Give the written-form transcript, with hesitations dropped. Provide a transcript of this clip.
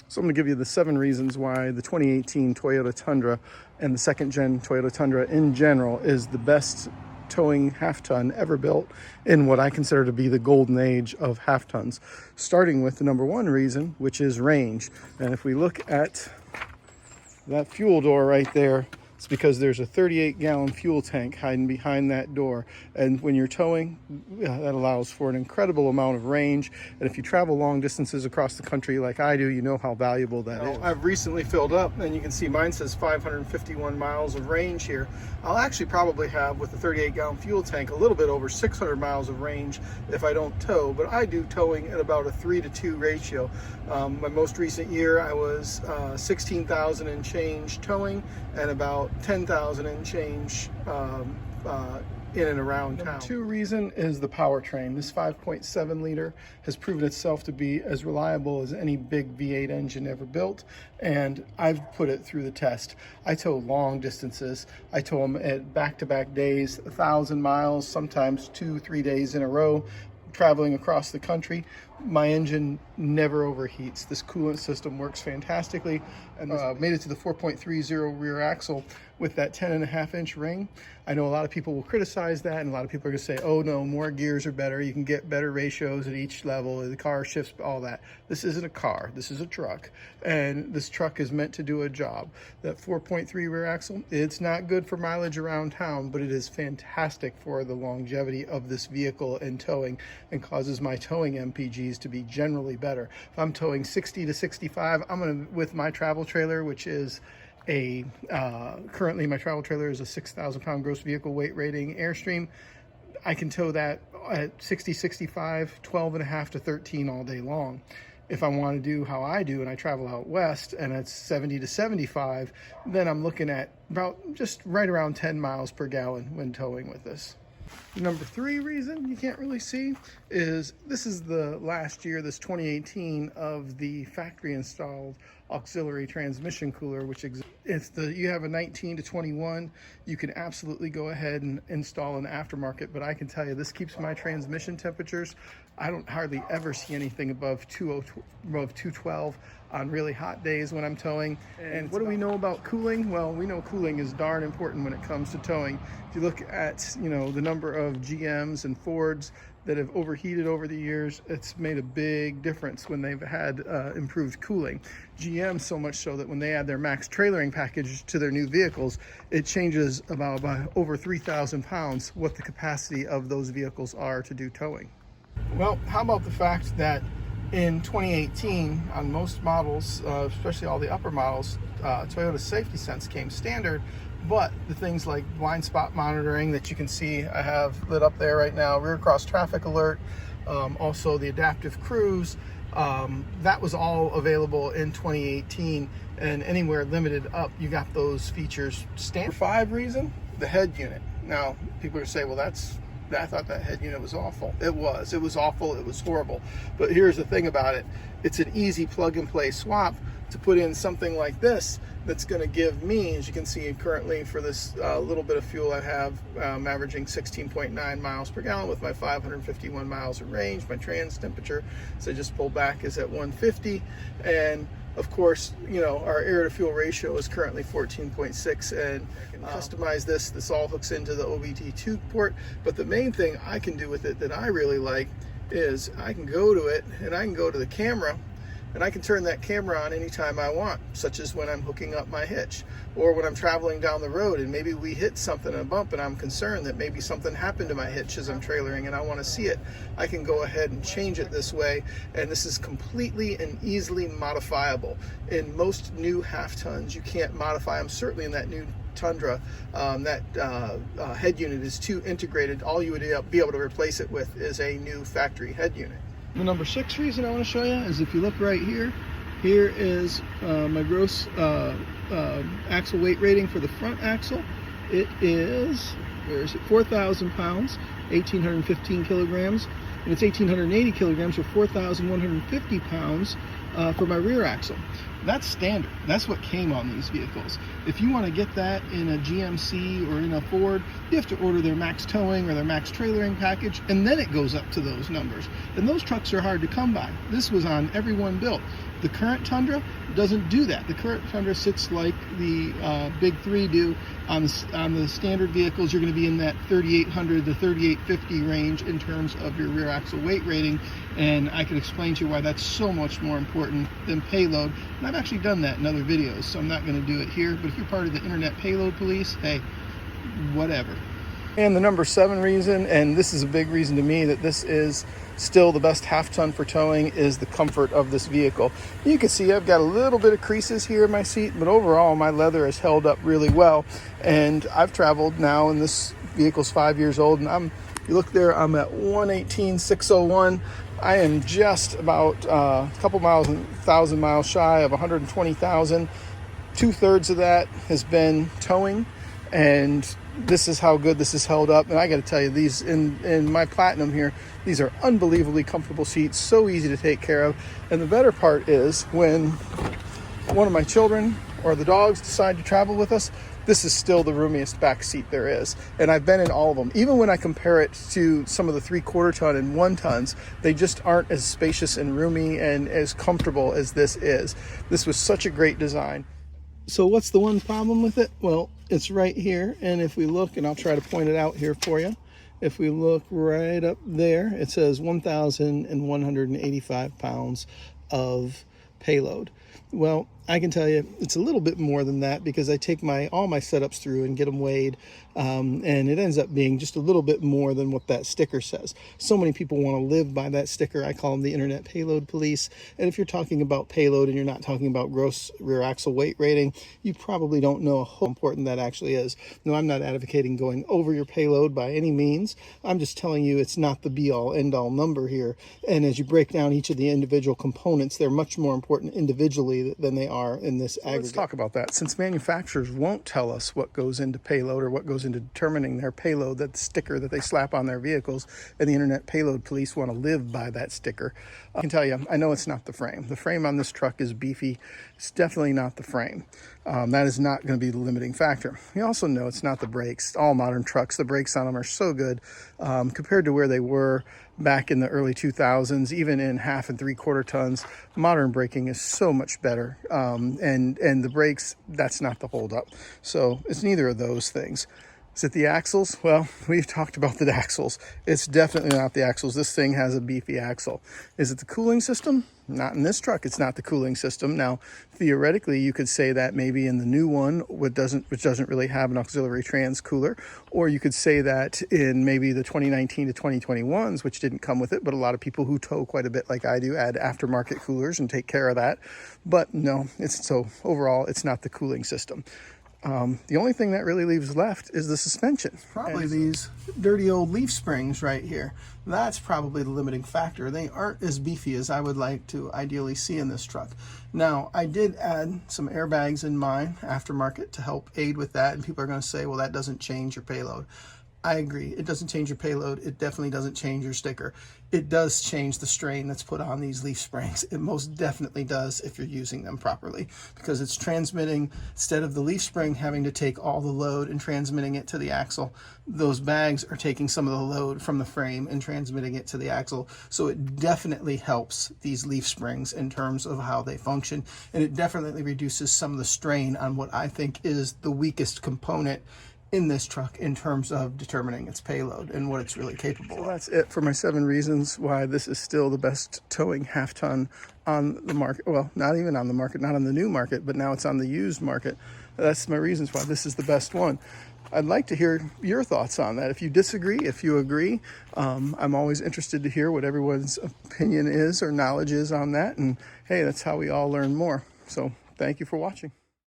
So I'm going to give you the 7 reasons why the 2018 Toyota Tundra and the second gen Toyota Tundra in general is the best towing half-ton ever built in what I consider to be the golden age of half-tons. Starting with the number 1 reason, which is range. And if we look at that fuel door right there, it's because there's a 38-gallon fuel tank hiding behind that door. And when you're towing, that allows for an incredible amount of range. And if you travel long distances across the country like I do, you know how valuable that is. I've recently filled up, and you can see mine says 551 miles of range here. I'll actually probably have, with the 38-gallon fuel tank, a little bit over 600 miles of range if I don't tow. But I do towing at about a 3-to-2 ratio. My most recent year, I was 16,000 and change towing, and about 10,000 and change in and around town. Number 2 reason is the powertrain. This 5.7 liter has proven itself to be as reliable as any big V8 engine ever built, and I've put it through the test. I tow long distances. I tow them at back-to-back days, 1,000 miles, sometimes 2-3 days in a row, traveling across the country. My engine never overheats. This coolant system works fantastically, and made it to the 4.30 rear axle with that 10.5-inch ring. I know a lot of people will criticize that, and a lot of people are going to say, oh no, more gears are better, you can get better ratios at each level, the car shifts, all that. This isn't a car, this is a truck, and this truck is meant to do a job. That 4.3 rear axle, it's not good for mileage around town, but it is fantastic for the longevity of this vehicle and towing, and causes my towing MPGs to be generally better. If I'm towing 60 to 65, I'm going to, with my travel trailer, which is currently my travel trailer is a 6,000 pound gross vehicle weight rating Airstream. I can tow that at 60, 65, 12.5 to 13 all day long. If I want to do how I do and I travel out west and it's 70 to 75, then I'm looking at about just right around 10 miles per gallon when towing with this. Number 3 reason you can't really see is this is the last year, this 2018, of the factory installed auxiliary transmission cooler, which if you have a 19 to 21, you can absolutely go ahead and install an aftermarket. But I can tell you, this keeps my transmission temperatures. I don't hardly ever see anything above 212 on really hot days when I'm towing. And what do we know about cooling? Well, we know cooling is darn important when it comes to towing. If you look at, the number of GMs and Fords that have overheated over the years, it's made a big difference when they've had improved cooling. GM, so much so that when they add their max trailering package to their new vehicles, it changes about over 3,000 pounds what the capacity of those vehicles are to do towing. Well, how about the fact that in 2018, on most models, especially all the upper models, Toyota Safety Sense came standard, but the things like blind spot monitoring that you can see I have lit up there right now, rear cross traffic alert, also the adaptive cruise, that was all available in 2018, and anywhere limited up, you got those features standard. 5 reason, the head unit. Now, people are saying, well, I thought that head unit was awful. It was awful, it was horrible. But here's the thing about it. It's an easy plug and play swap to put in something like this that's gonna give me, as you can see currently for this little bit of fuel I have, averaging 16.9 miles per gallon with my 551 miles of range. My trans temperature, so I just pulled back, is at 150. And of course, our air to fuel ratio is currently 14.6, and I can customize this. This all hooks into the OBD2 port, but the main thing I can do with it that I really like is I can go to it and I can go to the camera and I can turn that camera on anytime I want, such as when I'm hooking up my hitch or when I'm traveling down the road and maybe we hit something in a bump and I'm concerned that maybe something happened to my hitch as I'm trailering and I want to see it. I can go ahead and change it this way, and this is completely and easily modifiable. In most new half-tons, you can't modify them. Certainly in that new Tundra, that head unit is too integrated. All you would be able to replace it with is a new factory head unit. The number 6 reason I want to show you is if you look right here, here is my gross axle weight rating for the front axle. It is, where is it, 4,000 pounds, 1,815 kilograms, and it's 1,880 kilograms or 4,150 pounds for my rear axle. That's standard. That's what came on these vehicles. If you want to get that in a GMC or in a Ford, you have to order their max towing or their max trailering package, and then it goes up to those numbers. And those trucks are hard to come by. This was on every one built. The current Tundra doesn't do that. The current Tundra sits like the big three do on the standard vehicles. You're going to be in that 3,800 to 3,850 range in terms of your rear axle weight rating, and I can explain to you why that's so much more important than payload. And I've actually done that in other videos, so I'm not going to do it here. But if you're part of the internet payload police, hey, whatever. And the number 7 reason, and this is a big reason to me that this is still the best half-ton for towing, is the comfort of this vehicle. You can see I've got a little bit of creases here in my seat, but overall my leather has held up really well. And I've traveled now, and this vehicle's 5 years old, and you look there, I'm at 118,601. I am just about a couple miles, 1,000 miles shy of 120,000. 2/3 of that has been towing, and this is how good this has held up. And I got to tell you, these in my Platinum here, these are unbelievably comfortable seats, so easy to take care of. And the better part is when one of my children or the dogs decide to travel with us, this is still the roomiest back seat there is. And I've been in all of them. Even when I compare it to some of the 3/4 ton and 1 tons, they just aren't as spacious and roomy and as comfortable as this is. This was such a great design. So what's the one problem with it? Well, it's right here. And if we look, and I'll try to point it out here for you. If we look right up there, it says 1,185 pounds of payload. Well, I can tell you it's a little bit more than that, because I take all my setups through and get them weighed, and it ends up being just a little bit more than what that sticker says. So many people want to live by that sticker. I call them the internet payload police. And if you're talking about payload and you're not talking about gross rear axle weight rating, you probably don't know how important that actually is. No, I'm not advocating going over your payload by any means. I'm just telling you it's not the be-all end-all number here. And as you break down each of the individual components, they're much more important individually than they are in this aggregate. Let's talk about that. Since manufacturers won't tell us what goes into payload or what goes into determining their payload, that sticker that they slap on their vehicles, and the internet payload police want to live by that sticker, I can tell you, I know it's not the frame. The frame on this truck is beefy. It's definitely not the frame. That is not going to be the limiting factor. We also know it's not the brakes. All modern trucks, the brakes on them are so good compared to where they were back in the early 2000s, even in 1/2 and 3/4 tons. Modern braking is so much better. And the brakes, that's not the holdup. So it's neither of those things. Is it the axles? Well, we've talked about the axles. It's definitely not the axles. This thing has a beefy axle. Is it the cooling system? Not in this truck. It's not the cooling system. Now, theoretically, you could say that maybe in the new one, which doesn't really have an auxiliary trans cooler, or you could say that in maybe the 2019 to 2021s, which didn't come with it, but a lot of people who tow quite a bit like I do add aftermarket coolers and take care of that. But no, so overall, it's not the cooling system. The only thing that really leaves left is the suspension. Probably these dirty old leaf springs right here. That's probably the limiting factor. They aren't as beefy as I would like to ideally see in this truck. Now, I did add some airbags in mine aftermarket to help aid with that, and people are going to say, well, that doesn't change your payload. I agree. It doesn't change your payload. It definitely doesn't change your sticker. It does change the strain that's put on these leaf springs. It most definitely does if you're using them properly, because it's transmitting, instead of the leaf spring having to take all the load and transmitting it to the axle, those bags are taking some of the load from the frame and transmitting it to the axle. So it definitely helps these leaf springs in terms of how they function. And it definitely reduces some of the strain on what I think is the weakest component in this truck in terms of determining its payload and what it's really capable of. So that's it for my 7 reasons why this is still the best towing half-ton on the market. Well, not even on the market, not on the new market, but now it's on the used market. That's my reasons why this is the best one. I'd like to hear your thoughts on that. If you disagree, if you agree, I'm always interested to hear what everyone's opinion is or knowledge is on that. And hey, that's how we all learn more. So thank you for watching.